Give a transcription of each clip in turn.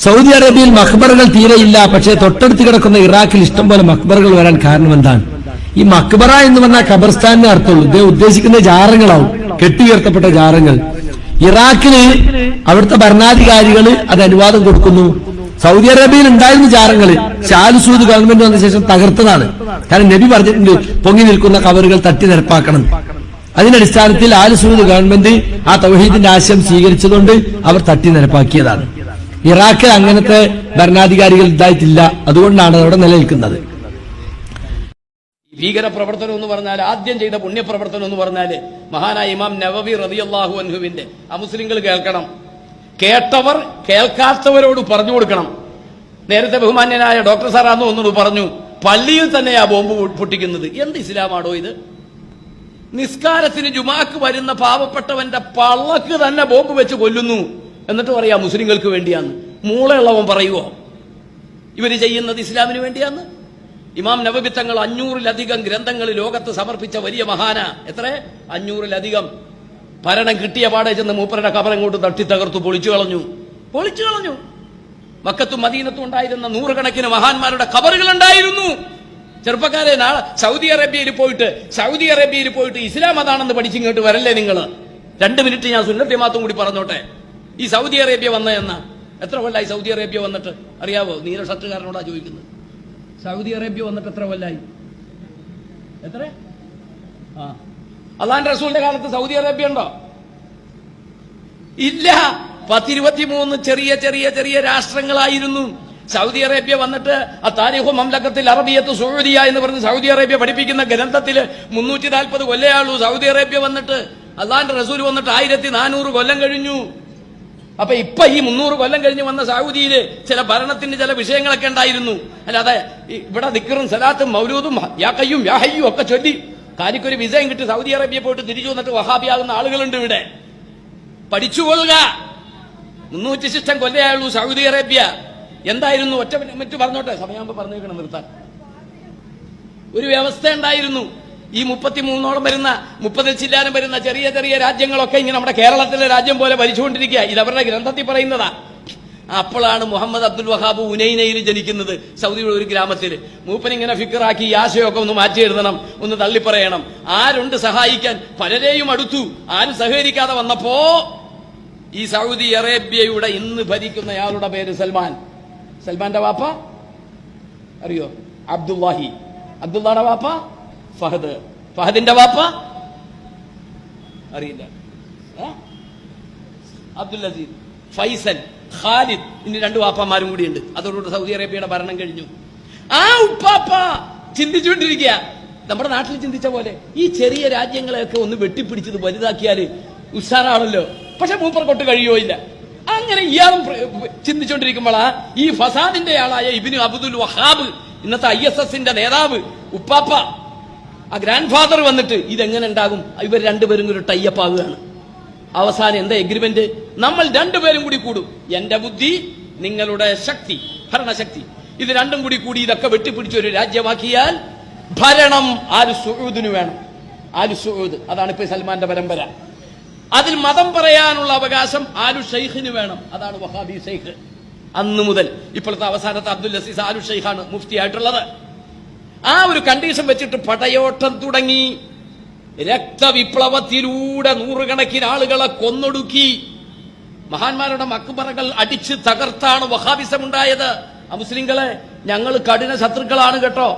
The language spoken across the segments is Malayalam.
സൗദി അറേബ്യയിൽ മക്ബറകൾ തീരെയില്ല. പക്ഷേ തൊട്ടടുത്ത് കിടക്കുന്ന ഇറാഖിൽ ഇഷ്ടം പോലെ മക്ബറകൾ വരാൻ കാരണം എന്താണ്? ഈ മക്ബറ എന്ന് പറഞ്ഞാൽ ഖബർസ്ഥാനിനെ അർത്ഥമുള്ളൂ. ഇദ്ദേഹം ഉദ്ദേശിക്കുന്ന ജാറങ്ങളാവും, കെട്ടിയുയർത്തപ്പെട്ട ജാറങ്ങൾ. ഇറാഖില് അവിടുത്തെ ഭരണാധികാരികൾ അത് അനുവാദം കൊടുക്കുന്നു. സൗദി അറേബ്യയിൽ ഉണ്ടായിരുന്ന ജാറങ്ങള് ആൽ സൂദ് ഗവൺമെന്റ് വന്ന ശേഷം തകർത്തതാണ്. കാരണം നബി പറഞ്ഞിട്ടുണ്ട് പൊങ്ങി നിൽക്കുന്ന കബറുകൾ തട്ടി നിരപ്പാക്കണം. അതിന്റെ അടിസ്ഥാനത്തിൽ ആൽ സൂദ് ഗവൺമെന്റ് ആ തൗഹീദിന്റെ ആശയം സ്വീകരിച്ചതുകൊണ്ട് അവർ തട്ടി നിരപ്പാക്കിയതാണ്. ഇറാഖിൽ അങ്ങനത്തെ ഭരണാധികാരികൾ ഉണ്ടായിട്ടില്ല. അതുകൊണ്ടാണ് അവിടെ നിലനിൽക്കുന്നത്. ഭീകര പ്രവർത്തനം എന്ന് പറഞ്ഞാൽ ആദ്യം ചെയ്ത പുണ്യപ്രവർത്തനം എന്ന് പറഞ്ഞാല് മഹാനായ ഇമാം നവവി റളിയല്ലാഹു അൻഹുവിന്റെ മുസ്ലിങ്ങൾ കേൾക്കണം, കേട്ടവർ കേൾക്കാത്തവരോട് പറഞ്ഞു കൊടുക്കണം. നേരത്തെ ബഹുമാന്യനായ ഡോക്ടർ സാറാന്ന് ഒന്നോട് പറഞ്ഞു, പള്ളിയിൽ തന്നെയാ ബോംബ് പൊട്ടിക്കുന്നത്. എന്ത് ഇസ്ലാമാണോ ഇത്? നിസ്കാരത്തിന് ജുമാക്ക് വരുന്ന പാവപ്പെട്ടവന്റെ പള്ളക്ക് തന്നെ ബോംബ് വെച്ച് കൊല്ലുന്നു, എന്നിട്ട് പറയാ മുസ്ലിങ്ങൾക്ക് വേണ്ടിയാന്ന്. മൂളയുള്ളവൻ പറയുവോ ഇവര് ചെയ്യുന്നത് ഇസ്ലാമിന് വേണ്ടിയാന്ന്? ഇമാം നവവി തങ്ങൾ 500-ലധികം ഗ്രന്ഥങ്ങൾ ലോകത്ത് സമർപ്പിച്ച വലിയ മഹാന. എത്ര? 500-ലധികം. ഭരണം കിട്ടിയ പാടെ ചെന്ന് മൂപ്പരുടെ കബറങ്ങോട്ട് തട്ടി തകർത്തു പൊളിച്ചു കളഞ്ഞു. മക്കത്തും മദീനത്തും ഉണ്ടായിരുന്ന 100 കണക്കിന് മഹാന്മാരുടെ കബറുകൾ ഉണ്ടായിരുന്നു. ചെറുപ്പക്കാരെ, നാളെ സൗദി അറേബ്യയിൽ പോയിട്ട് ഇസ്ലാം അതാണെന്ന് പഠിച്ചിങ്ങോട്ട് വരല്ലേ നിങ്ങൾ? 2 മിനിറ്റ് ഞാൻ സുന്നത്ത് ജമാഅത്തും കൂടി പറഞ്ഞോട്ടെ. ഈ സൗദി അറേബ്യ വന്ന എത്ര കൊല്ലായി സൗദി അറേബ്യ വന്നിട്ട്? അറിയാവോ? നീല ഷർട്ടുകാരനോടാ ചോദിക്കുന്നത്. സൗദി അറേബ്യ വന്നിട്ട് എത്ര കൊല്ലായി? എത്ര? അള്ളാന്റെ റസൂലിന്റെ കാലത്ത് സൗദി അറേബ്യ ഉണ്ടോ? ഇല്ല. 10-23 ചെറിയ രാഷ്ട്രങ്ങളായിരുന്നു. സൗദി അറേബ്യ വന്നിട്ട് താരിഖു മംലക്കത്തിൽ അറബിയത്ത് സൗദിയ എന്ന് പറഞ്ഞ് സൗദി അറേബ്യ പഠിപ്പിക്കുന്ന ഗ്രന്ഥത്തില് 340 കൊല്ലയാളൂ സൗദി അറേബ്യ വന്നിട്ട്. അള്ളാന്റെ റസൂൽ വന്നിട്ട് 1400 കൊല്ലം കഴിഞ്ഞു. അപ്പൊ ഇപ്പൊ ഈ 300 കൊല്ലം കഴിഞ്ഞ് വന്ന സൗദിയില് ചില ഭരണത്തിന്റെ ചില വിഷയങ്ങളൊക്കെ ഉണ്ടായിരുന്നു. അല്ലാതെ ഇവിടെ ദിക്റും സലാത്തും മൗലൂദും യാ ഖയ്യൂം യാ ഹയ്യു ഒക്കെ ചൊല്ലി കാര്യക്കൊരു വിസയും കിട്ടി സൗദി അറേബ്യ പോയിട്ട് തിരിച്ചു വന്നിട്ട് വഹാബിയാകുന്ന ആളുകളുണ്ട് ഇവിടെ. പഠിച്ചുകൊള്ളുക. 300 ശിഷ്ടം കൊല്ലയായുള്ളൂ സൗദി അറേബ്യ. എന്തായിരുന്നു? ഒറ്റ മിനിറ്റ് പറഞ്ഞോട്ടെ, സമയമാകുമ്പോ പറഞ്ഞേക്കണം നിർത്താൻ. ഒരു വ്യവസ്ഥ ഉണ്ടായിരുന്നു. ഈ 33ഓളം വരുന്ന 30 ചില്ലാനം വരുന്ന ചെറിയ രാജ്യങ്ങളൊക്കെ ഇങ്ങനെ നമ്മുടെ കേരളത്തിലെ രാജ്യം പോലെ ഭരിച്ചുകൊണ്ടിരിക്കുക. ഇത് അവരുടെ ഗ്രന്ഥത്തിൽ പറയുന്നതാ. അപ്പോഴാണ് മുഹമ്മദ് അബ്ദുൽ വഹാബ് ഉനൈനയിൽ ജനിക്കുന്നത്, സൗദിയുടെ ഒരു ഗ്രാമത്തിൽ. മൂപ്പനിങ്ങനെ ഫിക്കറാക്കി ഈ ആശയമൊക്കെ ഒന്ന് മാറ്റി എഴുതണം, ഒന്ന് തള്ളിപ്പറയണം. ആരുണ്ട് സഹായിക്കാൻ? പലരെയും അടുത്തു. ആരും സഹകരിക്കാതെ വന്നപ്പോ ഈ സൗദി അറേബ്യയുടെ ഇന്ന് ഭരിക്കുന്നയാളുടെ പേര് സൽമാന്റെ വാപ്പ അറിയോ? അബ്ദുല്ലാഹി. അബ്ദുള്ളയുടെ വാപ്പ ഫഹദിന്റെ വാപ്പ അറിയില്ല. അബ്ദുൽ അസീസ്, ഫൈസൽ, ഖാലിദ്, ഇനി 2 വാപ്പമാരും കൂടിയുണ്ട്. അതോടുകൂടി സൗദി അറേബ്യയുടെ ഭരണം കഴിഞ്ഞു. ആ ഉപ്പാപ്പ ചിന്തിച്ചുകൊണ്ടിരിക്കുക, നമ്മുടെ നാട്ടിൽ ചിന്തിച്ച പോലെ ഈ ചെറിയ രാജ്യങ്ങളെയൊക്കെ ഒന്ന് വെട്ടിപ്പിടിച്ചത് വലുതാക്കിയാല് ഉഷാറാണല്ലോ. പക്ഷെ മൂപ്പർ കൊട്ട് കഴിയോ ഇല്ല. അങ്ങനെ ഇയാളും ചിന്തിച്ചുകൊണ്ടിരിക്കുമ്പോഴാ ഈ ഫസാദിന്റെ ആളായ ഇബ്നു അബ്ദുൽ വഹാബ്, ഇന്നത്തെ ISSന്റെ നേതാവ്, ഉപ്പാപ്പ, ആ ഗ്രാൻഡ് ഫാദർ വന്നിട്ട് ഇതെങ്ങനെ ഉണ്ടാകും? ഇവർ 2 പേരും ഒരു ടൈപ്പ് ആകുകയാണ്. അവസാനം എന്താ എഗ്രിമെന്റ്? നമ്മൾ 2 പേരും കൂടി കൂടും. എന്റെ ബുദ്ധി, നിങ്ങളുടെ ശക്തി, ഭരണശക്തി, ഇത് 2ഉം കൂടി ഇതൊക്കെ വെട്ടിപ്പിടിച്ച് ഒരു രാജ്യമാക്കിയാൽ ഭരണം ആലു സഊദിന് വേണം. ആലു സഊദ്, അതാണ് ഇപ്പൊ സൽമാന്റെ പരമ്പര. അതിൽ മതം പറയാനുള്ള അവകാശം ആലു ഷെയ്ഖിന് വേണം. അതാണ് വഹാബി ഷെയ്ഖ്. അന്ന് മുതൽ ഇപ്പോഴത്തെ അവസാനത്തെ അബ്ദുൽ അസീസ് ആലു ഷെയ്ഖാണ് മുഫ്തി ആയിട്ടുള്ളത്. ആ ഒരു കണ്ടീഷൻ വെച്ചിട്ട് പടയോട്ടം തുടങ്ങി. രക്തവിപ്ലവത്തിലൂടെ 100 കണക്കിന് ആളുകളെ കൊന്നൊടുക്കി. മഹാന്മാരുടെ മക്ബറകൾ അടിച്ച് തകർത്താണ് വഹാബിസം ഉണ്ടായത്. മുസ്ലിങ്ങളെ, ഞങ്ങൾ കഠിന ശത്രുക്കളാണ് കേട്ടോ.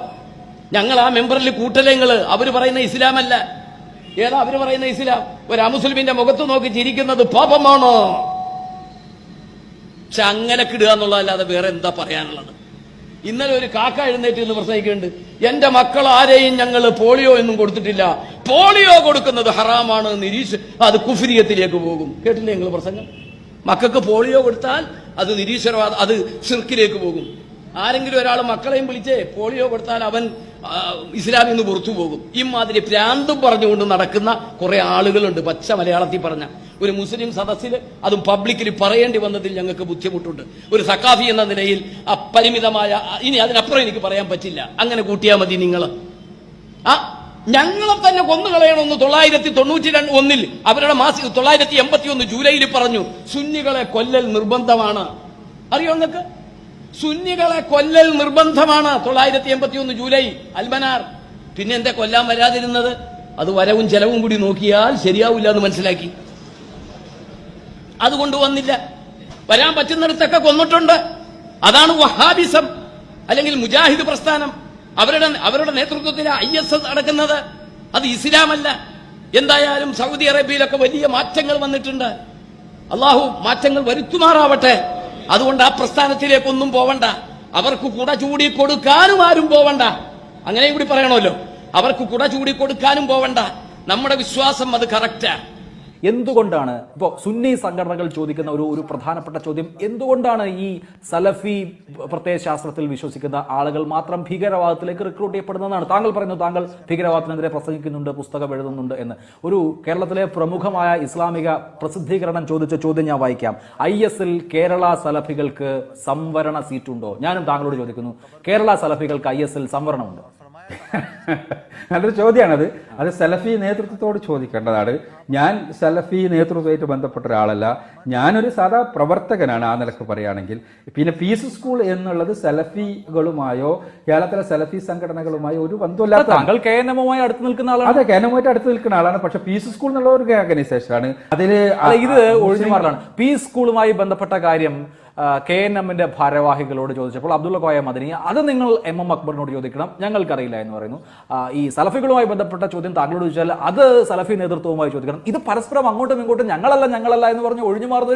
ഞങ്ങൾ ആ മെമ്പറിൽ കൂട്ടലങ്ങള്. അവര് പറയുന്ന ഇസ്ലാമല്ല. ഏതാ അവര് പറയുന്ന ഇസ്ലാം? ഒരു അമുസ്ലിമിന്റെ മുഖത്ത് നോക്കി ചിരിക്കുന്നത് പാപമാണോ? പക്ഷെ അങ്ങനെ കിടുക എന്നുള്ളതല്ലാതെ വേറെ എന്താ പറയാനുള്ളത്? ഇന്നലെ ഒരു കാക്ക എഴുന്നേറ്റ് എന്ന് പ്രസംഗിക്കുന്നുണ്ട്, എന്റെ മക്കൾ ആരെയും ഞങ്ങൾ പോളിയോ ഒന്നും കൊടുത്തിട്ടില്ല, പോളിയോ കൊടുക്കുന്നത് ഹറാമാണ്, അത് കുഫ്രിയത്തിലേക്ക് പോകും. കേട്ടില്ലേ നിങ്ങൾ പ്രസംഗം? മക്കൾക്ക് പോളിയോ കൊടുത്താൽ അത് നിരീശ്വരവാദം, അത് ശിർക്കിലേക്ക് പോകും. ആരെങ്കിലും ഒരാൾ മക്കളെയും വിളിച്ചേ പോളിയോ കൊടുത്താൽ അവൻ ഇസ്ലാമിൽ നിന്ന് പുറത്തു പോകും. ഇമാതിരി പ്രാന്തും പറഞ്ഞുകൊണ്ട് നടക്കുന്ന കുറെ ആളുകളുണ്ട്. പച്ച മലയാളത്തിൽ പറഞ്ഞ ഒരു മുസ്ലിം സദസ്സിൽ, അതും പബ്ലിക്കിൽ പറയേണ്ടി വന്നതിൽ ഞങ്ങൾക്ക് ബുദ്ധിമുട്ടുണ്ട്. ഒരു സഖാഫി എന്ന നിലയിൽ അപരിമിതമായ, ഇനി അതിനപ്പുറം എനിക്ക് പറയാൻ പറ്റില്ല. അങ്ങനെ കൂട്ടിയാൽ മതി നിങ്ങൾ. ഞങ്ങളെ തന്നെ കൊന്നുകളയണമെന്ന് 991 അവരുടെ 981 ജൂലൈയിൽ പറഞ്ഞു. സുന്നികളെ കൊല്ലൽ നിർബന്ധമാണ്. അറിയോ നിങ്ങൾക്ക്? സുന്നികളെ കൊല്ലൽ നിർബന്ധമാണ്. 981 ജൂലൈ അൽമനാർ. പിന്നെ എന്താ കൊല്ലാൻ വരാതിരുന്നത്? അത് വരവും ചെലവും കൂടി നോക്കിയാൽ ശരിയാവില്ല എന്ന് മനസ്സിലാക്കി. അതുകൊണ്ട് വന്നില്ല. വരാൻ പറ്റുന്നിടത്തൊക്കെ കൊന്നിട്ടുണ്ട്. അതാണ് വഹാബിസം അല്ലെങ്കിൽ മുജാഹിദ് പ്രസ്ഥാനം. അവരുടെ നേതൃത്വത്തിൽ IS നടക്കുന്നത്. അത് ഇസ്ലാമല്ല. എന്തായാലും സൗദി അറേബ്യയിലൊക്കെ വലിയ മാറ്റങ്ങൾ വന്നിട്ടുണ്ട്. അള്ളാഹു മാറ്റങ്ങൾ വരുത്തുമാറാവട്ടെ. അതുകൊണ്ട് ആ പ്രസ്ഥാനത്തിലേക്കൊന്നും പോവണ്ട. അവർക്ക് കുട ചൂടി കൊടുക്കാനും ആരും പോവണ്ട. അങ്ങനെയും കൂടി പറയണമല്ലോ. അവർക്ക് കുട ചൂടി കൊടുക്കാനും പോവണ്ട. നമ്മുടെ വിശ്വാസം അത് കറക്റ്റാ. എന്തുകൊണ്ടാണ് ഇപ്പോൾ സുന്നി സംഘടനകൾ ചോദിക്കുന്ന ഒരു പ്രധാനപ്പെട്ട ചോദ്യം, എന്തുകൊണ്ടാണ് ഈ സലഫി പ്രത്യയശാസ്ത്രത്തിൽ വിശ്വസിക്കുന്ന ആളുകൾ മാത്രം ഭീകരവാദത്തിലേക്ക് റിക്രൂട്ട് ചെയ്യപ്പെടുന്നതെന്നാണ് താങ്കൾ പറയുന്നത്. താങ്കൾ ഭീകരവാദത്തിനെതിരെ പ്രസംഗിക്കുന്നുണ്ട്, പുസ്തകം എഴുതുന്നുണ്ട് എന്ന്. ഒരു കേരളത്തിലെ പ്രമുഖമായ ഇസ്ലാമിക പ്രസിദ്ധീകരണം ചോദിച്ച ചോദ്യം ഞാൻ വായിക്കാം. IS കേരള സലഫികൾക്ക് സംവരണ സീറ്റുണ്ടോ? ഞാനും താങ്കളോട് ചോദിക്കുന്നു, കേരള സലഫികൾക്ക് IS സംവരണമുണ്ടോ? നല്ലൊരു ചോദ്യമാണത്. അത് സലഫി നേതൃത്വത്തോട് ചോദിക്കേണ്ടതാണ്. ഞാൻ സലഫി നേതൃത്വമായിട്ട് ബന്ധപ്പെട്ട ഒരാളല്ല. ഞാനൊരു സാധാ പ്രവർത്തകനാണ് ആ നിലക്ക് പറയുകയാണെങ്കിൽ. പിന്നെ പീസ് സ്കൂൾ എന്നുള്ളത് സലഫികളുമായോ കേരളത്തിലെ സലഫി സംഘടനകളുമായോ ഒരു ബന്ധമില്ലാത്ത. താങ്കൾ KNM-മായി അടുത്ത് നിൽക്കുന്ന ആളാണ്. അതെ, KNM-ആയിട്ട് അടുത്ത് നിൽക്കുന്ന ആളാണ്. പക്ഷെ പീസ് സ്കൂൾ എന്നുള്ള ഒരു ഓർഗനൈസേഷനാണ്. അതില് ഇത് ഒഴിഞ്ഞുമാറലാണ്. പീസ് സ്കൂളുമായി ബന്ധപ്പെട്ട കാര്യം KNM-ന്റെ ഭാരവാഹികളോട് ചോദിച്ചപ്പോൾ അബ്ദുള്ള കോയ മദനി അത് നിങ്ങൾ MM അക്ബറിനോട് ചോദിക്കണം, ഞങ്ങൾക്കറിയില്ല എന്ന് പറയുന്നു. ഈ സലഫികളുമായി ബന്ധപ്പെട്ട ചോദ്യം താങ്കളോട് ചോദിച്ചാൽ അത് സലഫി നേതൃത്വവുമായി ചോദിക്കണം. ഇത് പരസ്പരം അങ്ങോട്ടും ഇങ്ങോട്ടും ഞങ്ങളല്ല എന്ന് പറഞ്ഞ് ഒഴിഞ്ഞുമാറുന്നത്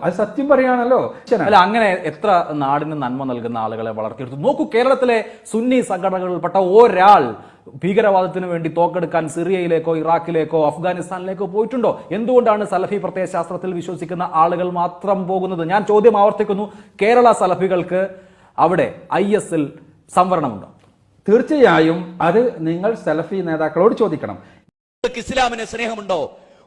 അത് സത്യം പറയാണല്ലോ. അല്ല, അങ്ങനെ എത്ര നാടിന് നന്മ നൽകുന്ന ആളുകളെ വളർത്തിയെടുത്തു നോക്കൂ. കേരളത്തിലെ സുന്നി സംഘടനകളിൽപ്പെട്ട ഒരാൾ ഭീകരവാദത്തിന് വേണ്ടി തോക്കെടുക്കാൻ സിറിയയിലേക്കോ ഇറാഖിലേക്കോ അഫ്ഗാനിസ്ഥാനിലേക്കോ പോയിട്ടുണ്ടോ? എന്തുകൊണ്ടാണ് സലഫി പ്രത്യയശാസ്ത്രത്തിൽ വിശ്വസിക്കുന്ന ആളുകൾ മാത്രം പോകുന്നത്? ഞാൻ ചോദ്യം ആവർത്തിക്കുന്നു, കേരള സലഫികൾക്ക് അവിടെ IS സംവരണമുണ്ടോ? തീർച്ചയായും അത് നിങ്ങൾ സലഫി നേതാക്കളോട് ചോദിക്കണം. ഇസ്ലാമിന് സ്നേഹമുണ്ടോ?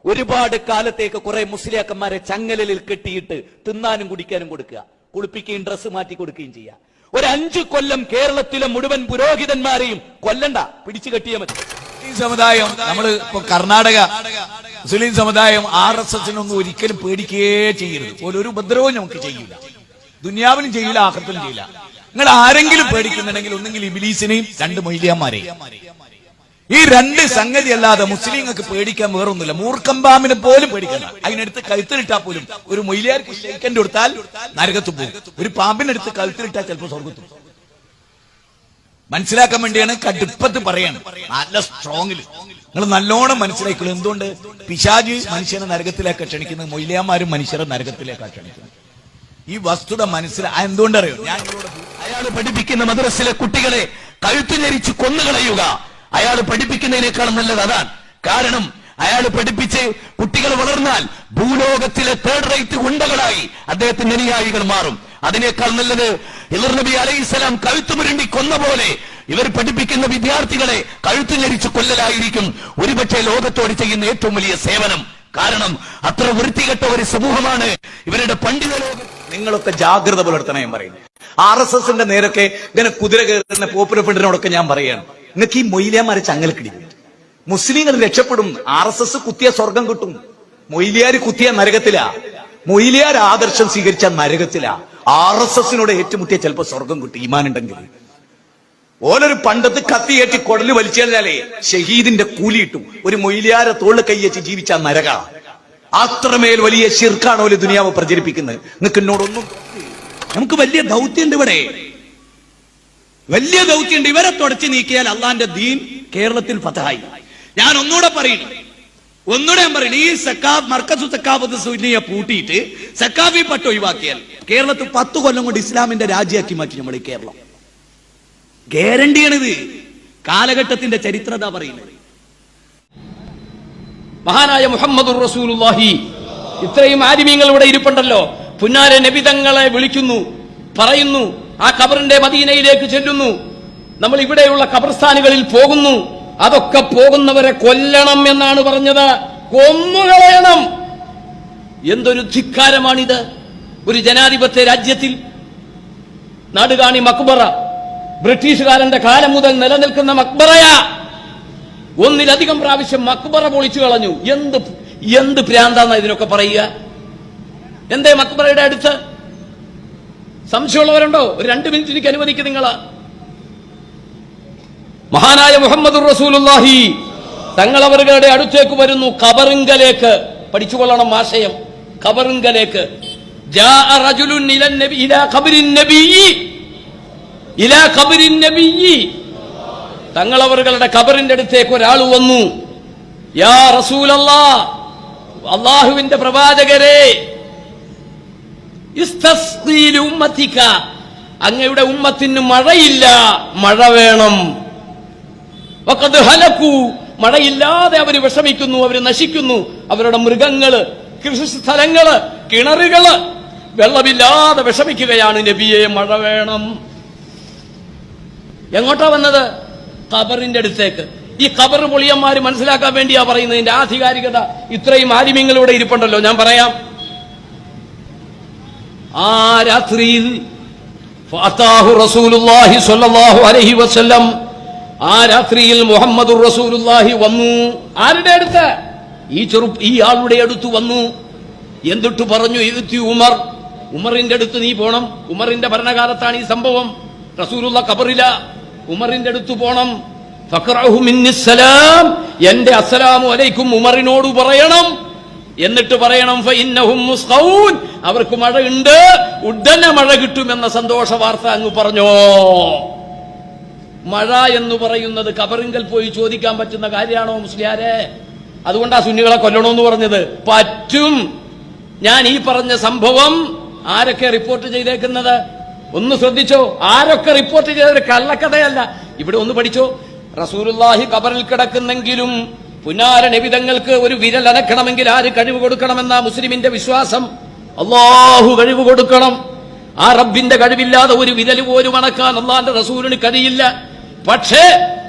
ഒരുപാട് കാലത്തേക്ക് കുറെ മുസ്ലിയാക്കന്മാരെ ചങ്ങലിൽ കെട്ടിയിട്ട് തിന്നാനും കുടിക്കാനും കൊടുക്കുക, കുളിപ്പിക്കുകയും ഡ്രസ്സ് മാറ്റി കൊടുക്കുകയും ചെയ്യുക. ഒരു 5 കൊല്ലം കേരളത്തിലെ മുഴുവൻ പുരോഹിതന്മാരെയും കൊല്ലണ്ട, പിടിച്ചു കെട്ടിയ മതി. സമുദായം നമ്മൾ ഇപ്പൊ കർണാടക മുസ്ലിം സമുദായം RSSനൊന്നും ഒരിക്കലും പേടിക്കുകയേ ചെയ്യരുത്. ഒരു ഉപദ്രവവും നമുക്ക് ചെയ്യില്ല, ദുനിയാവിലും ചെയ്യില്ല, ആഖിറത്തിലും ചെയ്യില്ല. നിങ്ങൾ ആരെങ്കിലും പേടിക്കുന്നുണ്ടെങ്കിൽ ഒന്നെങ്കിൽ ഇബ്ലീസിനെയും 2 മൊയ്ലിയാന്മാരെയും. ഈ 2 സംഗതി അല്ലാതെ മുസ്ലിങ്ങൾക്ക് പേടിക്കാൻ വേറൊന്നുമില്ല. മൂർഖമ്പാമ്പിനെ പോലും പേടിക്കണ്ട. അതിനടുത്ത് കഴുത്തിലിട്ടാൽ പോലും ഒരു മൊയ്ലിയാർക്ക് ഷെയ്ക്കൻഡ് കൊടുത്താൽ നരകത്ത് പോകും. ഒരു പാമ്പിനടുത്ത് കഴുത്തിലിട്ടാൽ ചിലപ്പോൾ സ്വർഗത്ത് പോകും. മനസ്സിലാക്കാൻ വേണ്ടിയാണ് കടുപ്പത്ത് പറയാണ്, നല്ല സ്ട്രോങ്ങില്. നിങ്ങൾ നല്ലോണം മനസ്സിലാക്കുള്ളൂ. എന്തുകൊണ്ട് പിശാച് മനുഷ്യനെ നരകത്തിലേക്ക് ക്ഷണിക്കുന്നത്, മൊയ്ലിയാന്മാരും മനുഷ്യരെ നരകത്തിലേക്കാണ് ക്ഷണിക്കുന്നത്. ഈ വസ്തുത മനസ്സിലായി. എന്തുകൊണ്ടറിയോ? ഞാൻ അയാൾ പഠിപ്പിക്കുന്ന മദ്രസിലെ കുട്ടികളെ കഴുത്തു ഞെരിച്ച് കൊന്നുകളയുക അയാൾ പഠിപ്പിക്കുന്നതിനേക്കാൾ നല്ലത് അതാണ്. കാരണം അയാൾ പഠിപ്പിച്ച് കുട്ടികൾ വളർന്നാൽ ഭൂലോകത്തിലെ 3rd റേറ്റ് ഗുണ്ടകളായി അദ്ദേഹത്തിന്റെ അനുയായികൾ മാറും. അതിനേക്കാൾ നല്ലത് ഹിളർ നബി അലൈഹിസ്സലാം കഴുത്തുമുരുണ്ടി കൊന്ന പോലെ ഇവർ പഠിപ്പിക്കുന്ന വിദ്യാർത്ഥികളെ കഴുത്തു ഞെരിച്ച് കൊല്ലലായിരിക്കും ഒരുപക്ഷെ ലോകത്തോട് ചെയ്യുന്ന ഏറ്റവും വലിയ സേവനം. കാരണം അത്ര വൃത്തികെട്ട ഒരു സമൂഹമാണ് ഇവരുടെ പണ്ഡിത ലോകം. നിങ്ങളൊക്കെ ജാഗ്രത പുലർത്തണം. ഞാൻ പറയുന്നു RSSന്റെ നേരൊക്കെ ഇങ്ങനെ കുതിര കയറുന്ന പോപ്പുലർ ഫ്രണ്ടിനോടൊക്കെ ഞാൻ പറയാണ്, നിങ്ങൾക്ക് ഈ മൊയ്ലിയാന്മാരെ ചങ്ങലക്കിടിക്കും. മുസ്ലിങ്ങൾ രക്ഷപ്പെടും. RSS കുത്തിയ സ്വർഗം കിട്ടും. മൊയ്ലിയാർ കുത്തിയ നരകത്തിലാ. മൊയ്ലിയാർ ആദർശം സ്വീകരിച്ച നരകത്തിലാ. RSSനോട് ഏറ്റുമുട്ടിയ ചിലപ്പോ സ്വർഗം കിട്ടും ഈമാനുണ്ടെങ്കിൽ. ഓലൊരു പണ്ടത്ത് കത്തിയേറ്റി കൊടല് വലിച്ചു കഴിഞ്ഞാലേ ഷഹീദിന്റെ കൂലി കിട്ടും. ഒരു മൊയ്ലിയാരെ തോളിൽ കൈയേച്ച് ജീവിച്ച നരക. അത്രമേൽ വലിയ ശിർക്കാണ് ഒരു ദുനിയാവ് പ്രചരിപ്പിക്കുന്നത്. നിങ്ങൾക്ക് എന്നോടൊന്നും, നമുക്ക് വലിയ ദൗത്യമുണ്ട് ഇവിടെ, വലിയ ദൗത്യമുണ്ട്. ഇവരെ തുടച്ചു നീക്കിയാൽ അള്ളാന്റെ ദീൻ കേരളത്തിൽ ഫതഹായി. ഞാൻ ഒന്നുകൂടെ പറയുന്നു, ഞാൻ പറയുന്നു, ഈ മർക്കസു സക്കാഫത്ത് സുന്നിയെ പൂട്ടിയിട്ട് സക്കാഫി പട്ട് ഒഴിവാക്കിയാൽ കേരളത്തിൽ 10 കൊല്ലം കൊണ്ട് ഇസ്ലാമിന്റെ രാജ്യമാക്കി മാറ്റി നമ്മൾ ഈ കേരളം. ഗ്യാരണ്ടിയാണിത്. കാലഘട്ടത്തിന്റെ ചരിത്രത പറയുന്നത്. മഹാനായ മുഹമ്മദുർ റസൂലുള്ളാഹി ഇത്രയും ആലിമീങ്ങൾ ഇവിടെ ഇരിപ്പുണ്ടല്ലോ. പുന്നാര നബിതങ്ങളെ വിളിക്കുന്നു, പറയുന്നു, ആ ഖബറിന്റെ മദീനയിലേക്ക് ചെല്ലുന്നു. നമ്മൾ ഇവിടെയുള്ള ഖബർസ്ഥാനുകളിൽ പോകുന്നു. അതൊക്കെ പോകുന്നവരെ കൊല്ലണം എന്നാണ് പറഞ്ഞത്. കൊന്നുകളയണം. എന്തൊരു ധിക്കാരമാണിത്! ഒരു ജനാധിപത്യ രാജ്യത്തിൽ നാടുകാണി മക്ബറ ബ്രിട്ടീഷുകാരന്റെ കാലം മുതൽ നിലനിൽക്കുന്ന മക്ബറയാ. ഒന്നിലധികം പ്രാവശ്യം മക്ബറ പൊളിച്ചു കളഞ്ഞു. എന്ത് ഭ്രാന്താന്ന ഇതിനൊക്കെ പറയുക? എന്തേ മക്ബറയുടെ അടുത്ത് സംശയമുള്ളവരുണ്ടോ? ഒരു 2 മിനിറ്റ് എനിക്ക് അനുവദിക്കും നിങ്ങൾ. മഹാനായ മുഹമ്മദുർ റസൂലുള്ളാഹി തങ്ങളവരുടെ അടുത്തേക്ക് വരുന്നു, ഖബറിങ്കലേക്ക്. പഠിച്ചുകൊള്ളണം ആശയം. ഖബറിങ്കലേക്ക് ജാഅ റജുലുൻ ഇലാ ഖബറിൻ നബിയ്യി, തങ്ങളവരുടെ ഖബറിന്റെ അടുത്തേക്ക് ഒരാൾ വന്നു. യാ റസൂലല്ലാഹ്, അല്ലാഹുവിന്റെ പ്രവാചകരെ, ഇസ്തസ്ഖീ ലിഉമ്മതിക, അങ്ങയുടെ ഉമ്മത്തിന് മഴയില്ല, മഴ വേണം. വഖദ് ഹലകൂ, മഴയില്ലാതെ അവർ വിഷമിക്കുന്നു, അവർ നശിക്കുന്നു. അവരുടെ മൃഗങ്ങള്, കൃഷിസ്ഥലങ്ങള്, കിണറുകള് വെള്ളമില്ലാതെ വിഷമിക്കുകയാണ്. നബിയെ, മഴ വേണം. എങ്ങോട്ടാ വന്നത്? ഖബറിന്റെ അടുത്തേക്ക്. ഈ ഖബർ പൊളിയന്മാര് മനസ്സിലാക്കാൻ വേണ്ടിയാ പറയുന്നതിന്റെ ആധികാരികത. ഇത്രയും ആലിമ്യങ്ങളിലൂടെ ഇരിപ്പുണ്ടല്ലോ, ഞാൻ പറയാം. ആ രാത്രിയിൽ ഫഅതാഹു റസൂലുള്ളാഹി സ്വല്ലല്ലാഹു അലൈഹി വസല്ലം, ആ രാത്രിയിൽ മുഹമ്മദുർ റസൂലുള്ളാഹി വന്നു. ആരുടെ അടുത്ത്? ഈ ആളുടെ അടുത്ത് വന്നു. എന്നിട്ട് പറഞ്ഞു, ഇഅ്തി ഉമർ, ഉമറിന്റെ അടുത്ത് നീ പോണം. ഉമറിന്റെ ഭരണകാലത്താണ് ഈ സംഭവം. റസൂലുള്ള ഖബറില, ഉമറിന്റെ അടുത്ത് പോണം. ഫഖറഹു മിന്നിസ്സലാം, എന്റെ അസ്സലാമു അലൈക്കും ഉമറിനോട് പറയണം. എന്നിട്ട് പറയണം, ഫഇന്നഹും മുസ്ഖഊൻ, അവർക്ക് മഴയുണ്ട്, ഉടനെ മഴ കിട്ടുമെന്ന സന്തോഷ വാർത്ത അങ്ങ് പറഞ്ഞോ. മഴ എന്ന് പറയുന്നത് ഖബറിങ്കൽ പോയി ചോദിക്കാൻ പറ്റുന്ന കാര്യമാണോ മുസ്ലിയാരെ? അതുകൊണ്ടാ സുന്നികളെ കൊല്ലണമെന്ന് പറഞ്ഞത്. പറ്റും. ഞാൻ ഈ പറഞ്ഞ സംഭവം ആരൊക്കെ റിപ്പോർട്ട് ചെയ്തേക്കുന്നത് ഒന്ന് ശ്രദ്ധിച്ചോ. ആരൊക്കെ റിപ്പോർട്ട് ചെയ്തൊരു കള്ളക്കഥയല്ല. ഇവിടെ ഒന്ന് പഠിച്ചോ. റസൂലുള്ളാഹി ഖബറിൽ കിടക്കുന്നെങ്കിലും പുന്നാര നബിതങ്ങൾക്ക് ഒരു വിരൽ അനക്കണമെങ്കിൽ ആര് കഴിവ് കൊടുക്കണമെന്ന മുസ്ലിമിന്റെ വിശ്വാസം? അല്ലാഹു കഴിവ് കൊടുക്കണം. ആ റബ്ബിന്റെ കഴിവില്ലാതെ ഒരു വിരൽ പോലും അണക്കാൻ അള്ളാന്റെ റസൂലിന് കഴിയില്ല. പക്ഷേ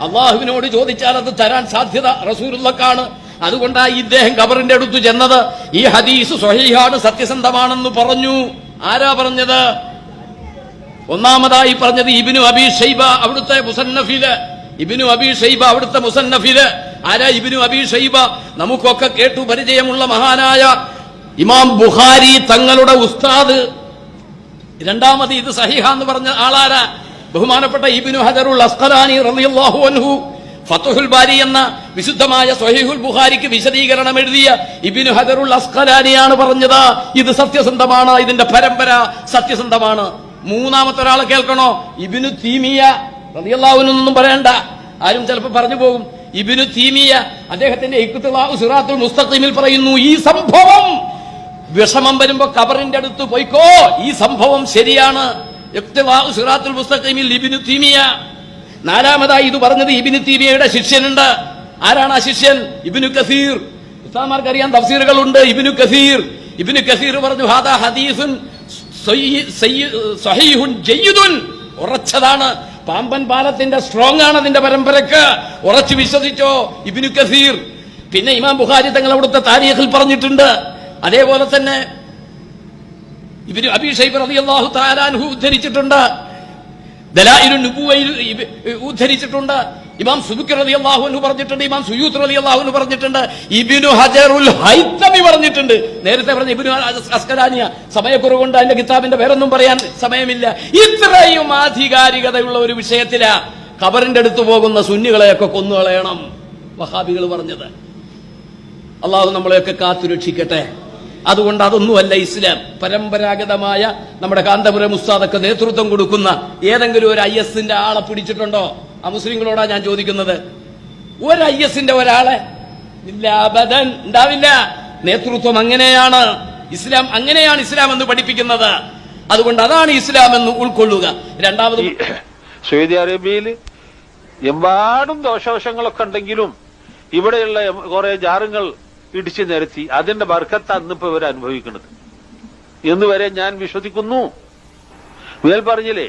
അള്ളാഹുവിനോട് ചോദിച്ചാൽ അത് തരാൻ സാധ്യത റസൂലുള്ളാഹിക്കാണ്. അതുകൊണ്ടാണ് ഇദ്ദേഹം ഖബറിന്റെ അടുത്ത് ചെന്നത്. ഈ ഹദീസ് സ്വഹീഹാണ്, സത്യസന്ധമാണെന്ന് പറഞ്ഞു. ആരാ പറഞ്ഞത്? ഒന്നാമതായി പറഞ്ഞത് ഇബ്നു അബീ ശൈബ അവിടുത്തെ മുസന്നഫില്. ഇബ്നു അബീ ശൈബ അവിടുത്തെ മുസന്നഫില്. ആരാ ഇബ്നു അബീ ശൈബ? നമുക്കൊക്കെ കേട്ടു പരിചയമുള്ള മഹാനായ ഇമാം ബുഖാരി തങ്ങളുടെ ഉസ്താദ്. രണ്ടാമത് ഇത് സഹീഹാന്ന് പറഞ്ഞ ആളാരാ? ബഹുമാനപ്പെട്ട ഇബ്നു ഹജറുൽ അസ്ഖലാനി റളിയല്ലാഹു അൻഹു. ഫത്ഹുൽ ബാരി എന്ന വിശുദ്ധമായ സ്വഹീഹുൽ ബുഖാരിക്ക് വിശദീകരണം എഴുതിയ ഇബ്നു ഹജറുൽ അസ്ഖലാനിയാണ് പറഞ്ഞത് ഇത് സത്യസന്ധമാണ്, ഇതിന്റെ പരമ്പര സത്യസന്ധമാണ്. മൂന്നാമത്തെ ഒരാളെ കേൾക്കണോ? ഇബ്നു തീമിയ റളിയല്ലാഹു അൻഹു ഒന്നും പറയണ്ട, ആരും ചിലപ്പോൾ പറഞ്ഞു പോകും. ഇബ്നു തീമിയ അദ്ദേഹത്തിന്റെ ഇഖ്തിലാഉ സിറാത്തുൽ മുസ്തഖീമിൽ പറയുന്നു, ഈ സംഭവം വിഷമം വരുമ്പോ ഖബറിന്റെ അടുത്ത് പോയിക്കോ, ഈ സംഭവം ശരിയാണ്. ഇഖ്തിലാഉ സിറാത്തുൽ മുസ്തഖീമിൽ ഇബ്നു തീമിയ. നാലാമതായി ഇത് പറഞ്ഞത് ഇബ്നു തീമിയയുടെ ശിഷ്യനുണ്ട്. ആരാണ് ആ ശിഷ്യൻ? ഇബ്നു കസീർ. ഉസ്താദ്മാർക്ക് അറിയാൻ തഫ്സീറുകളുണ്ട്. ഇബ്നു കസീർ പറഞ്ഞു, ഹാദാ ഹദീസുൻ സഹീഹുൻ ജയ്യിദുൻ, ഉറച്ചതാണ്. പാമ്പൻ പാലത്തിന്റെ സ്ട്രോങ് ആണ് അതിന്റെ പരമ്പരക്ക്, ഉറച്ചു വിശ്വസിച്ചോ ഇബ്നു കസീർ. പിന്നെ ഇമാം ബുഖാരി തങ്ങൾ അവിടുത്തെ താരീഖിൽ പറഞ്ഞിട്ടുണ്ട്. അതേപോലെ തന്നെ ഇബ്നു അബീ ശൈബ റളിയല്ലാഹു തആല അൻഹു ഉദ്ധരിച്ചിട്ടുണ്ട്. ദലായിലുൻ നുബുവയിൽ ഉദ്ധരിച്ചിട്ടുണ്ട്. ഇമാം സുബുക്കി റളിയല്ലാഹു അൻഹു പറഞ്ഞിട്ടുണ്ട്. ഇമാം സുയൂത്ത് റളിയല്ലാഹു അൻഹു പറഞ്ഞിട്ടുണ്ട്. ഇബ്നു ഹജറുൽ ഹൈതമി പറഞ്ഞിട്ടുണ്ട്. നേരത്തെ പറഞ്ഞ ഇബ്നു അസ്ഖലാനിയ. സമയക്കുറവുകൊണ്ട് അതിന്റെ കിതാബിന്റെ പേരൊന്നും പറയാൻ സമയമില്ല. ഇത്രയും ആധികാരികതയുള്ള ഒരു വിഷയത്തിലാ ഖബറിന്റെ അടുത്ത് പോകുന്ന സുന്നികളെയൊക്കെ കൊന്നുകളയണം വഹാബികൾ പറഞ്ഞത്. അള്ളാഹു നമ്മളെയൊക്കെ കാത്തുരക്ഷിക്കട്ടെ. അതുകൊണ്ട് അതൊന്നുമല്ല ഇസ്ലാം. പരമ്പരാഗതമായ നമ്മുടെ കാന്തപുരം ഉസ്താദൊക്കെ നേതൃത്വം കൊടുക്കുന്ന ഏതെങ്കിലും ഒരു IS-ന്റെ ആളെ പിടിച്ചിട്ടുണ്ടോ? ആ മുസ്ലിങ്ങളോടാ ഞാൻ ചോദിക്കുന്നത്. ഒരു IS-ന്റെ ഒരാളെ ഇല്ല, അബദൻ ഉണ്ടാവില്ല. നേതൃത്വം അങ്ങനെയാണ് ഇസ്ലാം, അങ്ങനെയാണ് ഇസ്ലാം എന്ന് പഠിപ്പിക്കുന്നത്. അതുകൊണ്ട് അതാണ് ഇസ്ലാം എന്ന് ഉൾക്കൊള്ളുക. രണ്ടാമത്, സൗദി അറേബ്യയിൽ എമ്പാടും ദോഷവശങ്ങളൊക്കെ ഉണ്ടെങ്കിലും ഇവിടെയുള്ള കുറെ ജാറുകൾ ഇടിച്ചു നിരത്തി അതിന്റെ ബർക്കത്താണ് ഇന്നിപ്പോ ഇവർ അനുഭവിക്കുന്നത് എന്ന് വരെ ഞാൻ വിശ്വസിക്കുന്നു. മേൽ പറഞ്ഞില്ലേ,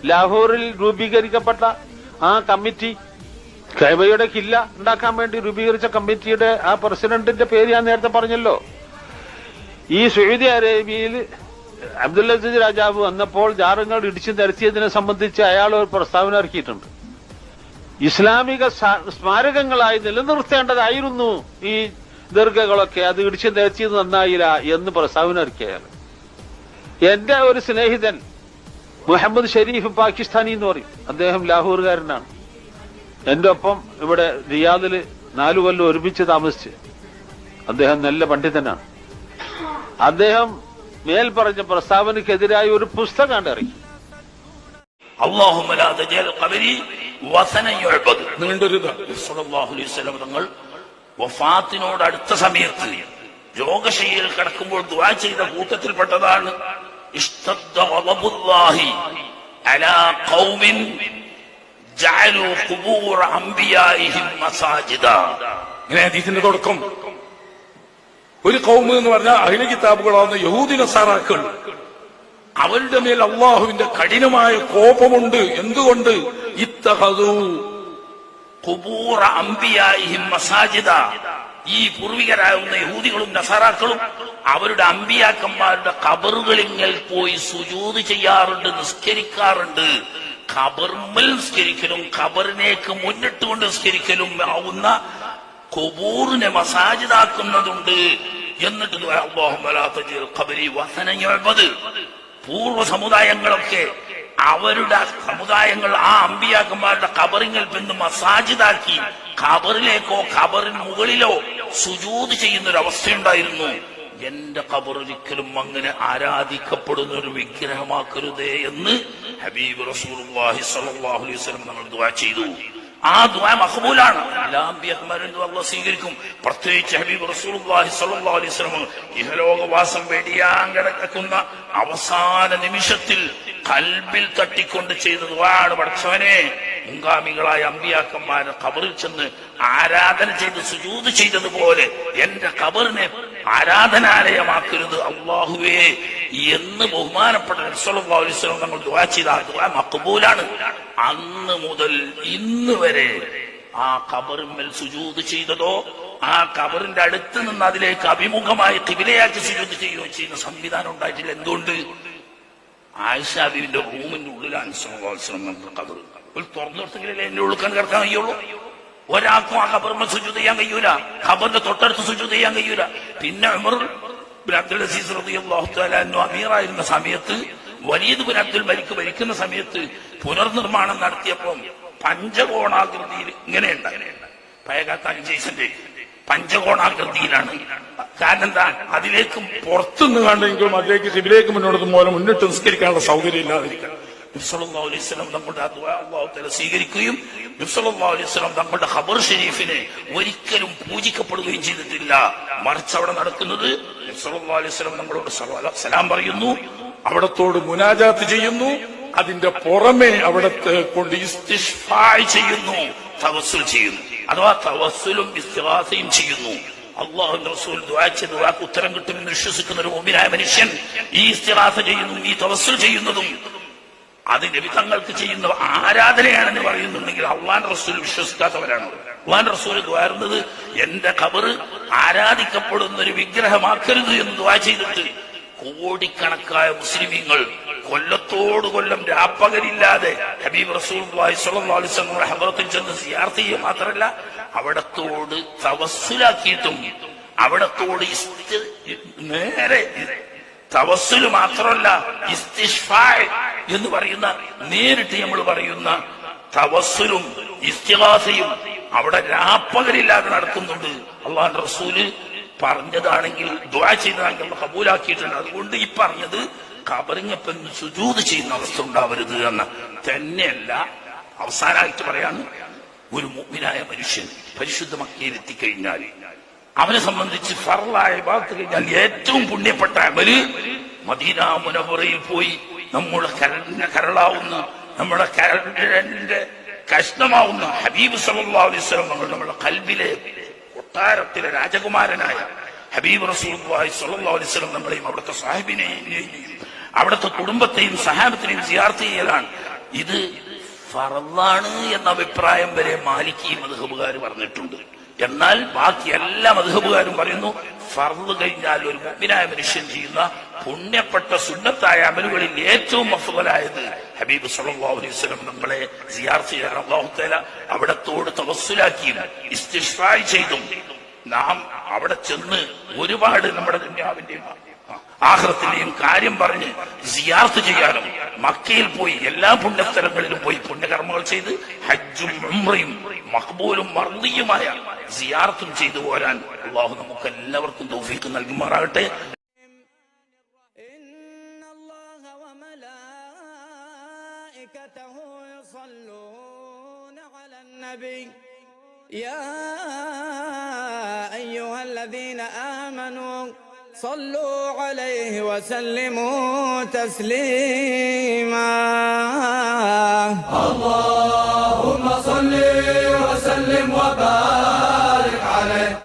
ലാഹോറിൽ രൂപീകരിക്കപ്പെട്ട ആ കമ്മിറ്റി, കഅബയുടെ കില്ല ഉണ്ടാക്കാൻ വേണ്ടി രൂപീകരിച്ച കമ്മിറ്റിയുടെ ആ പ്രസിഡന്റിന്റെ പേര് ഞാൻ നേരത്തെ പറഞ്ഞല്ലോ. ഈ സൗദി അറേബ്യയിൽ അബ്ദുൽ അസീസ് രാജാവ് വന്നപ്പോൾ ജാറുകൾ ഇടിച്ചു നിരത്തിയതിനെ സംബന്ധിച്ച് അയാൾ ഒരു പ്രസ്താവന ഇറക്കിയിട്ടുണ്ട്. ഇസ്ലാമിക സ്മാരകങ്ങളായി നിലനിർത്തേണ്ടതായിരുന്നു ഈ ദീർഘകളൊക്കെ, അത് ഇടിച്ചു നിരത്തിയത് നന്നായില്ല എന്ന് പ്രസ്താവന ഇറക്കിയാണ്. എന്റെ ഒരു സ്നേഹിതൻ മുഹമ്മദ് ഷരീഫ് പാകിസ്ഥാനി എന്ന് പറയും. അദ്ദേഹം ലാഹോറുകാരനാണ്. എന്റെ ഒപ്പം ഇവിടെ റിയാദില് 4 കൊല്ലം ഒരുമിച്ച് താമസിച്ച് അദ്ദേഹം നല്ല പണ്ഡിതനാണ്. അദ്ദേഹം മേൽ പറഞ്ഞ പ്രസ്താവനക്കെതിരായി ഒരു പുസ്തകം ഇറക്കി. തങ്ങൾ വഫാത്തിനോട് അടുത്ത സമയത്ത് രോഗശയ്യയിൽ കിടക്കുമ്പോൾ ദുആ ചെയ്ത കൂട്ടത്തിൽപ്പെട്ടതാണ് ഇതിന്റെ തുടക്കം ഒരു ഖൗമ് എന്ന് പറഞ്ഞാൽ അഹ്ലു കിതാബുകളാവുന്ന യഹൂദി നസാറാക്കൾ, അവരുടെ മേൽ അള്ളാഹുവിന്റെ കഠിനമായ കോപമുണ്ട്. എന്തുകൊണ്ട്? ഇത്തഖദൂ ഖുബൂറ അംബിയാഇഹിം മസാജിദ. ഈ പൂർവികരാകുന്ന യഹൂദികളും നസാറാക്കളും അവരുടെ അമ്പിയാക്കന്മാരുടെ ഖബറുകളിൽ പോയി സുജൂദ് ചെയ്യാറുണ്ട്, നിസ്കരിക്കാറുണ്ട്. ഖബർമൽ നിസ്കരിക്കലും ഖബറിനേക്ക് മുന്നിട്ടുകൊണ്ട് നിസ്കരിക്കലും ആവുന്ന ഖുബൂറിനെ മസാജിദാക്കുന്നതുണ്ട്. എന്നിട്ട് പൂർവ്വ സമുദായങ്ങളൊക്കെ അവരുടെ സമുദായങ്ങൾ ആ അമ്പിയാക്കന്മാരുടെ ഖബറിങ്ങൾ പിന്നെ മസാജിദാക്കി ഖബറിലേക്കോ ഖബറിന് മുകളിലോ സുജൂദ് ചെയ്യുന്നൊരവസ്ഥയുണ്ടായിരുന്നു. എന്റെ ഖബറൊരിക്കലും അങ്ങനെ ആരാധിക്കപ്പെടുന്ന ഒരു വിഗ്രഹമാക്കരുതേ എന്ന് ഹബീബ് റസൂലുള്ളാഹി സ്വല്ലല്ലാഹു അലൈഹി വസല്ലം തങ്ങൾ ദുആ ചെയ്തു. ആ ദുആ മഖബൂലാണ്. എല്ലാ അമ്പിയാക്കന്മാരും അല്ലാഹു സ്വീകരിക്കും. പ്രത്യേകിച്ച് ഹബീബ് റസൂലുള്ളാഹി സ്വല്ലല്ലാഹു അലൈഹി വസല്ലം ഇഹലോകവാസം വെടിയാൻ കിടക്കുന്ന അവസാന നിമിഷത്തിൽ ഖൽബിൽ തട്ടിക്കൊണ്ട് ചെയ്ത ദുആണ്, പടച്ചവനെ മുൻഗാമികളായ അമ്പിയാക്കന്മാരെ ഖബറിൽ ചെന്ന് ആരാധന ചെയ്ത് സുജൂദ് ചെയ്തതുപോലെ എന്റെ ഖബറിനെ ആരാധനാലയമാക്കരുത് അല്ലാഹുവേ എന്ന് ബഹുമാനപ്പെട്ട നബി സല്ലല്ലാഹു അലൈഹി വസല്ലം തങ്ങൾ ദുആ ചെയ്ത ദുആ മഖബൂലാണ്. അന്ന് മുതൽ ഇന്ന് വരെ ആ ഖബറിന്മേൽ സുജൂദ് ചെയ്തതോ ആ ഖബറിന്റെ അടുത്ത് നിന്ന് അതിലേക്ക് അഭിമുഖമായി ഖിബിലയാക്കി സുജൂദ് ചെയ്യുകയോ ചെയ്യുന്ന സംവിധാനം ഉണ്ടായിട്ടില്ല. എന്തുകൊണ്ട്? ആയിഷാ ബീവിന്റെ റൂമിന്റെ ഉള്ളിലാണ് സല്ലല്ലാഹു അലൈഹി വസല്ലം നമ്മുടെ ഖബർ. ഒരു തുറന്നെടുത്തെങ്കിലല്ലേ എന്റെ ഉള്ളിൽ കിടക്കാൻ കഴിയുള്ളൂ. ഒരാൾക്കും ആ ഖബറിന്മേൽ സുജൂദ് ചെയ്യാൻ കഴിയൂല, ഖബറിന്റെ തൊട്ടടുത്ത് സുജൂദ് ചെയ്യാൻ കഴിയൂല. പിന്നെ ഉമർ ബിൻ അബ്ദുൽ അസീസ് റളിയല്ലാഹു തആല അൻഹു അമീറായിരുന്ന സമയത്ത്, വലീദ് ബിൻ അബ്ദുൽ മലിക് ഭരിക്കുന്ന സമയത്ത് പുനർനിർമ്മാണം നടത്തിയപ്പോൾ പഞ്ചകോണാകൃതിയിൽ ഇങ്ങനെയുണ്ട്, പയകാത്ത അഞ്ചൈസിന്റെ പഞ്ചകോണാകൃതിയിലാണ്. കാരണം എന്താ? അതിലേക്ക് പുറത്തുനിന്ന് കണ്ടെങ്കിലും അതിലേക്ക് ശിബിലേക്ക് മുന്നോട്ട് പോലെ മുന്നിട്ട് നിസ്കരിക്കാനുള്ള സൗകര്യം ഇല്ലാതിരിക്കാൻ നബി സല്ലല്ലാഹു അലൈഹി വസല്ലം തങ്ങളുടെ ആ ദുആ അല്ലാഹു തആല സ്വീകരിക്കുകയും നബി സല്ലല്ലാഹു അലൈഹി വസല്ലം തങ്ങളുടെ ഖബർ ഷരീഫിനെ ഒരിക്കലും പൂജിക്കപ്പെടുകയും ചെയ്തിട്ടില്ല. മറിച്ച് അവിടെ നടക്കുന്നത് നബി സല്ലല്ലാഹു അലൈഹി വസല്ലം നമ്മളോട് സലാം പറയുന്നു, അവിടത്തോട് മുനാജാത്ത് ചെയ്യുന്നു, അതിന്റെ പുറമെ അവിടത്തെ കൊണ്ട് ഇസ്തിഗ്ഫാ ചെയ്യുന്നു, തവസ്സുൽ ചെയ്യുന്നു. അഥവാ തവസ്സുലും ഇസ്തിഗാസയും ചെയ്യുന്നു. അല്ലാഹുവിന്റെ റസൂൽ ദുആ ചെയ്ത ദുആക്ക് ഉത്തരം കിട്ടുമെന്ന് വിശ്വസിക്കുന്ന ഒരു മുഅ്മിനായ മനുഷ്യൻ ഈ ഇസ്തിഗാസ ചെയ്യുന്നതും ഈ തവസ്സുൽ ചെയ്യുന്നതും അത് നബി തങ്ങൾക്ക് ചെയ്യുന്ന ആരാധനയാണെന്ന് പറയുന്നുണ്ടെങ്കിൽ അള്ളാന്റെ റസൂൽ വിശ്വസിക്കാത്തവരാണ്. അള്ളാന്റെ റസൂൽ ദുആറുന്നത് എന്റെ ഖബർ ആരാധിക്കപ്പെടുന്ന ഒരു വിഗ്രഹമാക്കരുത് എന്ന് ദുആ ചെയ്തിട്ട് കോടിക്കണക്കായ മുസ്ലിമീങ്ങൾ കൊല്ലത്തോട് കൊല്ലം രാപ്പകലില്ലാതെ ഹബീബ് റസൂലുള്ളാഹി സ്വല്ലല്ലാഹു അലൈഹി വസല്ലം ഹദ്റത്തിൽ ചെന്ന് സിയാറത്ത് ചെയ്യുക മാത്രമല്ല അവിടത്തോട് തവസ്സുലാക്കിയിട്ടും അവിടത്തോട് നേരെ തവസ്സുല് മാത്രമല്ല ഇസ്തിഗ്ഫാ എന്ന് പറയുന്ന നേരിട്ട് നമ്മൾ പറയുന്ന തവസ്സുലും ഇസ്തിഗാസയും അവിടെ രാപ്പകലില്ലാതെ നടത്തുന്നുണ്ട്. അല്ലാഹുവിന്റെ റസൂല് പറഞ്ഞതാണെങ്കിൽ ദുആ ചെയ്തതാണെങ്കിൽ കബൂലാക്കിയിട്ടുണ്ട്. അതുകൊണ്ട് ഈ പറഞ്ഞത് ഖബറിങ്ങപ്പം സുജൂദ് ചെയ്യുന്ന അവസ്ഥ ഉണ്ടാവരുത് എന്ന് തന്നെയല്ല. അവസാനമായിട്ട് പറയാണ്, ഒരു മുഅ്മിനായ മനുഷ്യൻ പരിശുദ്ധ മക്കയിൽ എത്തിക്കഴിഞ്ഞാൽ അവനെ സംബന്ധിച്ച് ഫർളായ ഇബാദത്ത് കഴിഞ്ഞാൽ ഏറ്റവും പുണ്യപ്പെട്ട അമല് മദീന മുനവ്വറയിൽ പോയി നമ്മുടെ കരളാവുന്ന നമ്മുടെ കരളിന്റെ കഷ്ണമാവുന്ന ഹബീബ് സല്ലല്ലാഹു അലൈഹി വസല്ലം നമ്മുടെ ഖൽബിലെ കൊട്ടാരത്തിലെ രാജകുമാരനായ ഹബീബ് റസൂലുള്ളാഹി സ്വല്ലല്ലാഹു അലൈഹി വസല്ലം നമ്മളെയും അവിടുത്തെ സാഹിബിനെയും അവിടുത്തെ കുടുംബത്തെയും സഹാബത്തിനെയും സിയാറത്ത് ചെയ്യലാണ്. ഇത് ഫർളാണ് എന്ന അഭിപ്രായം വരെ മാലിക്കി മദ്ഹബുകാർ പറഞ്ഞിട്ടുണ്ട്. എന്നാൽ ബാക്കി എല്ലാ മദ്ഹബുകാരും പറയുന്നു ഫർള് കഴിഞ്ഞാൽ ഒരു മുഅ്മിനായ മനുഷ്യൻ ചെയ്യുന്ന പുണ്യപ്പെട്ട സുന്നത്തായ അമലുകളിൽ ഏറ്റവും അഫ്ളലായത് ഹബീബ് സല്ലല്ലാഹു അലൈഹി വസല്ലം നമ്മളെ സിയാറത്ത് ചെയ്യാൻ അല്ലാഹു തആല അവിടത്തോട് തവസ്സുലാക്കിയും ഇസ്തിഗ്ഫാർ ചെയ്തും നാം അവിടെ ചെന്ന് ഒരുപാട് നമ്മുടെ ദുനിയാവിന്റെയും ആഖിറത്തിന്റെയും കാര്യം പറഞ്ഞ് സിയാർത്ത് ചെയ്യാനും മക്കയിൽ പോയി എല്ലാ പുണ്യസ്ഥലങ്ങളിലും പോയി പുണ്യകർമ്മങ്ങൾ ചെയ്ത് ഹജ്ജും ഉംറയും മഖ്ബൂലും മർദിയുമായ സിയാർത്തും ചെയ്തു പോരാൻ അല്ലാഹു നമുക്ക് എല്ലാവർക്കും തൗഫീഖ് നൽകുമാറാകട്ടെ. يا أيها الذين آمنوا صلوا عليه وسلموا تسليما. اللهم صل وسلم وبارك